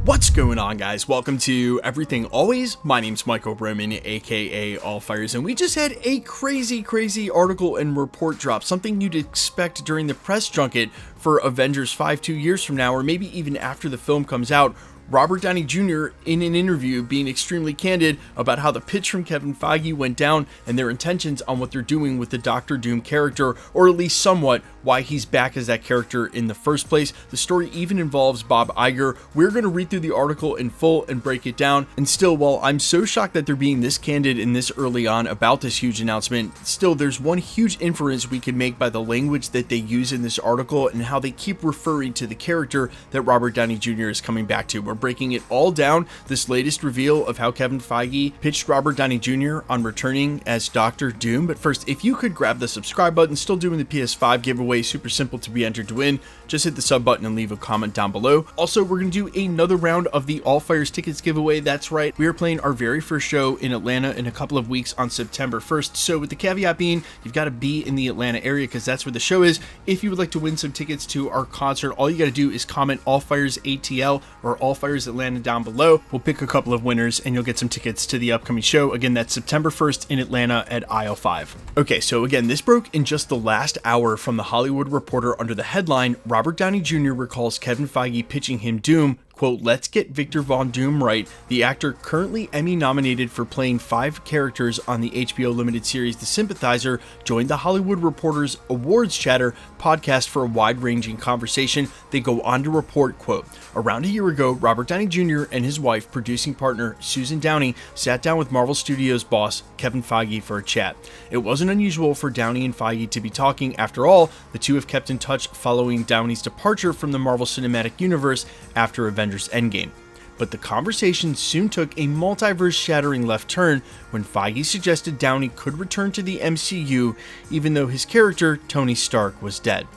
What's going on, guys? Welcome to Everything Always. My name's Michael Roman, aka Allfires, and we just had a crazy article and report drop, something you'd expect during the press junket for Avengers 5 2 years from now, or maybe even after the film comes out. Robert Downey Jr. in an interview being extremely candid about how the pitch from Kevin Feige went down and their intentions on what they're doing with the Doctor Doom character, or at least somewhat why he's back as that character in the first place. The story even involves Bob Iger. We're going to read through the article in full and break it down. And still, while I'm so shocked that they're being this candid and this early on about this huge announcement, still there's one huge inference we can make by the language that they use in this article and how they keep referring to the character that Robert Downey Jr. is coming back to. We're breaking it all down, this latest reveal of how Kevin Feige pitched Robert Downey Jr. on returning as Doctor Doom. But first, if you could grab the subscribe button, still doing the PS5 giveaway, super simple to be entered to win. Just hit the sub button and leave a comment down below. Also, we're going to do another round of the Allfires tickets giveaway. That's right, we are playing our very first show in Atlanta in a couple of weeks on September 1st. So with the caveat being, you've got to be in the Atlanta area because that's where the show is. If you would like to win some tickets to our concert, all you got to do is comment Allfires ATL or Allfires Atlanta down below. We'll pick a couple of winners and you'll get some tickets to the upcoming show. Again, that's September 1st in Atlanta at aisle 5. Okay, so again, this broke in just the last hour from The Hollywood Reporter under the headline, Robert Downey Jr. recalls Kevin Feige pitching him Doom. Quote, let's get Victor Von Doom right. The actor currently Emmy nominated for playing 5 characters on the HBO limited series The Sympathizer joined the Hollywood Reporter's Awards Chatter podcast for a wide-ranging conversation. They go on to report, quote, around a year ago, Robert Downey Jr. and his wife, producing partner Susan Downey, sat down with Marvel Studios boss Kevin Feige for a chat. It wasn't unusual for Downey and Feige to be talking. After all, the two have kept in touch following Downey's departure from the Marvel Cinematic Universe after Avengers Endgame. But the conversation soon took a multiverse-shattering left turn when Feige suggested Downey could return to the MCU even though his character, Tony Stark, was dead.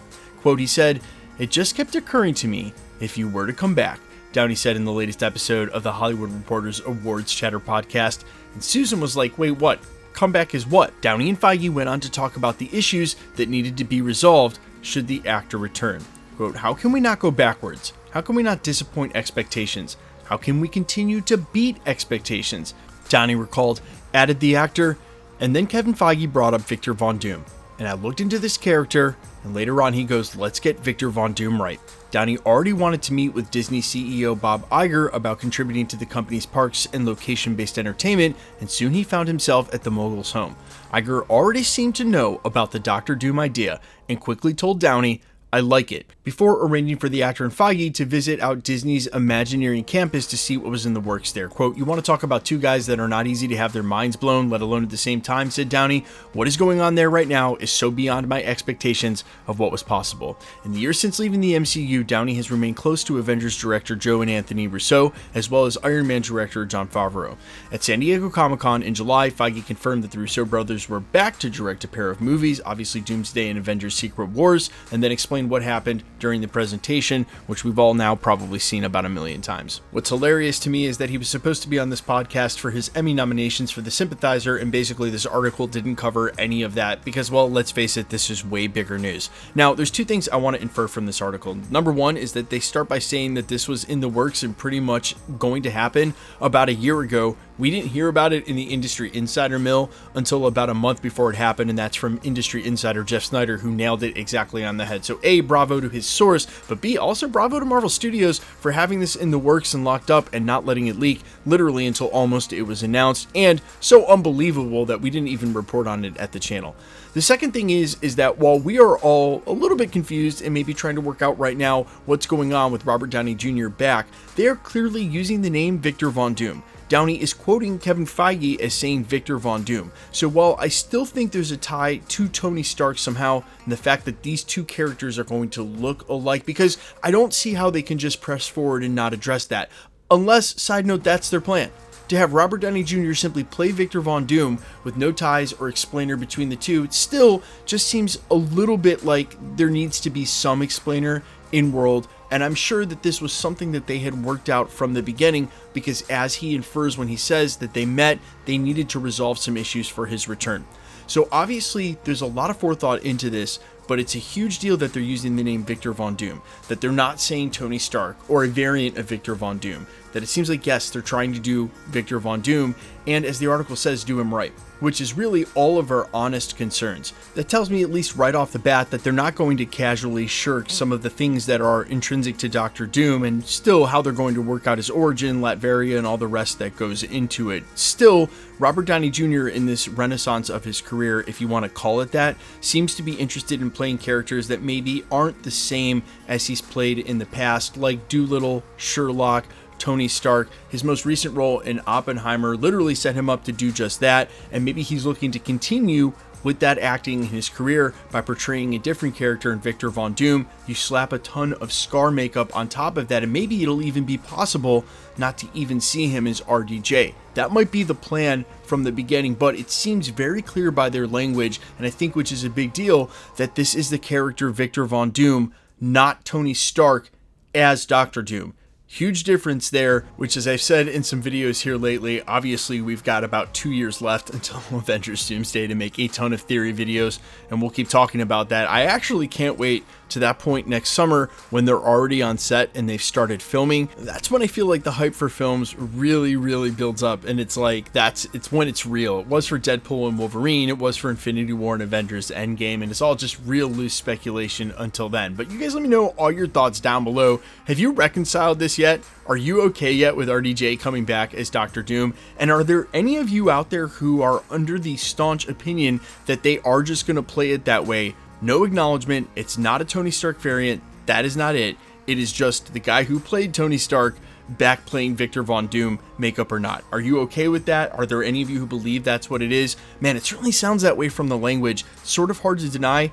Quote, he said, it just kept occurring to me, if you were to come back, Downey said in the latest episode of the Hollywood Reporter's Awards Chatter podcast. And Susan was like, wait, what? Comeback is what? Downey and Feige went on to talk about the issues that needed to be resolved should the actor return. Quote, how can we not go backwards? How can we not disappoint expectations? How can we continue to beat expectations? Downey recalled, added the actor, and then Kevin Feige brought up Victor Von Doom. And I looked into this character, and later on he goes, let's get Victor Von Doom right. Downey already wanted to meet with Disney CEO Bob Iger about contributing to the company's parks and location-based entertainment, and soon he found himself at the mogul's home. Iger already seemed to know about the Doctor Doom idea, and quickly told Downey, I like it, before arranging for the actor and Feige to visit out Disney's Imagineering campus to see what was in the works there. Quote, you want to talk about two guys that are not easy to have their minds blown, let alone at the same time, said Downey. What is going on there right now is so beyond my expectations of what was possible. In the years since leaving the MCU, Downey has remained close to Avengers director Joe and Anthony Russo, as well as Iron Man director Jon Favreau. At San Diego Comic-Con in July, Feige confirmed that the Russo brothers were back to direct a pair of movies, obviously Doomsday and Avengers Secret Wars, and then explained what happened during the presentation, which we've all now probably seen about 1 million times. What's hilarious to me is that he was supposed to be on this podcast for his Emmy nominations for The Sympathizer, and basically this article didn't cover any of that because, well, let's face it, this is way bigger news. Now, there's two things I want to infer from this article. Number one is that they start by saying that this was in the works and pretty much going to happen about a year ago. We didn't hear about it in the Industry Insider mill until about a month before it happened, and that's from Industry Insider Jeff Snyder, who nailed it exactly on the head. So A, bravo to his source, but B, also bravo to Marvel Studios for having this in the works and locked up and not letting it leak literally until almost it was announced, and so unbelievable that we didn't even report on it at the channel. The second thing is that while we are all a little bit confused and maybe trying to work out right now what's going on with Robert Downey Jr. back, they are clearly using the name Victor Von Doom. Downey is quoting Kevin Feige as saying Victor Von Doom. So while I still think there's a tie to Tony Stark somehow, and the fact that these two characters are going to look alike, because I don't see how they can just press forward and not address that. Unless, side note, that's their plan. To have Robert Downey Jr. simply play Victor Von Doom with no ties or explainer between the two, it still just seems a little bit like there needs to be some explainer in world, and I'm sure that this was something that they had worked out from the beginning, because as he infers when he says that they met, they needed to resolve some issues for his return. So obviously there's a lot of forethought into this, but it's a huge deal that they're using the name Victor Von Doom, that they're not saying Tony Stark or a variant of Victor Von Doom, that it seems like, yes, they're trying to do Victor Von Doom, and as the article says, do him right, which is really all of our honest concerns. That tells me, at least right off the bat, that they're not going to casually shirk some of the things that are intrinsic to Doctor Doom, and still how they're going to work out his origin, Latveria, and all the rest that goes into it. Still, Robert Downey Jr. in this renaissance of his career, if you want to call it that, seems to be interested in playing characters that maybe aren't the same as he's played in the past, like Doolittle, Sherlock, Tony Stark. His most recent role in Oppenheimer literally set him up to do just that, and maybe he's looking to continue with that acting in his career by portraying a different character in Victor Von Doom. You slap a ton of scar makeup on top of that, and maybe it'll even be possible not to even see him as RDJ. That might be the plan from the beginning, but it seems very clear by their language, and I think which is a big deal, that this is the character Victor Von Doom, not Tony Stark as Doctor Doom. Huge difference there, which, as I've said in some videos here lately, obviously we've got about 2 years left until Avengers Doomsday to make a ton of theory videos, and we'll keep talking about that. I actually can't wait to that point next summer when they're already on set and they've started filming. That's when I feel like the hype for films really builds up, and it's like it's when it's real. It was for Deadpool and Wolverine, it was for Infinity War and Avengers Endgame, and it's all just real loose speculation until then. But you guys let me know all your thoughts down below. Have you reconciled this yet? Are you okay yet with RDJ coming back as Doctor Doom? And are there any of you out there who are under the staunch opinion that they are just going to play it that way? No acknowledgement. It's not a Tony Stark variant. That is not it. It is just the guy who played Tony Stark back playing Victor Von Doom, makeup or not. Are you okay with that? Are there any of you who believe that's what it is? Man, it certainly sounds that way from the language. Sort of hard to deny.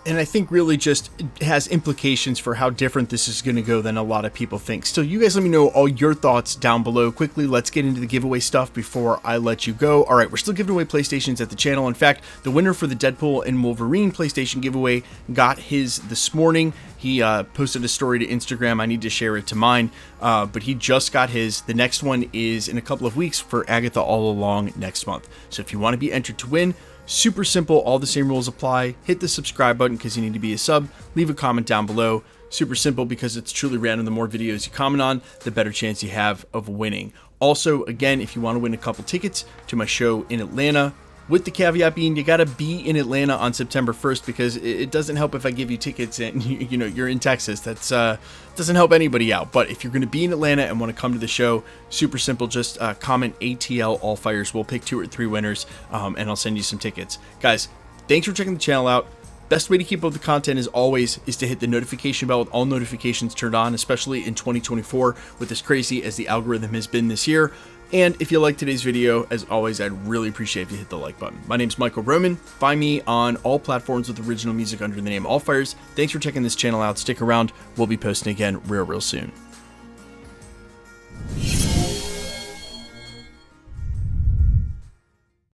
And I think really just has implications for how different this is going to go than a lot of people think. Still, you guys let me know all your thoughts down below. Quickly, let's get into the giveaway stuff before I let you go. All right, we're still giving away PlayStations at the channel. In fact, the winner for the Deadpool and Wolverine PlayStation giveaway got his this morning. He posted a story to Instagram. I need to share it to mine, but he just got his. The next one is in a couple of weeks for Agatha All Along next month. So if you want to be entered to win, super simple, all the same rules apply. Hit the subscribe button because you need to be a sub. Leave a comment down below. Super simple because it's truly random. The more videos you comment on, the better chance you have of winning. Also, again, if you want to win a couple tickets to my show in Atlanta, with the caveat being you got to be in Atlanta on September 1st, because it doesn't help if I give you tickets and you know you're in Texas. That's doesn't help anybody out. But if you're going to be in Atlanta and want to come to the show, super simple, just comment ATL All Fires. We'll pick 2 or 3 winners, and I'll send you some tickets. Guys, thanks for checking the channel out. Best way to keep up with the content, as always, is to hit the notification bell with all notifications turned on, especially in 2024 with as crazy as the algorithm has been this year. And if you like today's video, as always, I'd really appreciate if you hit the like button. My name's Michael Roman. Find me on all platforms with original music under the name All Fires. Thanks for checking this channel out. Stick around. We'll be posting again real soon.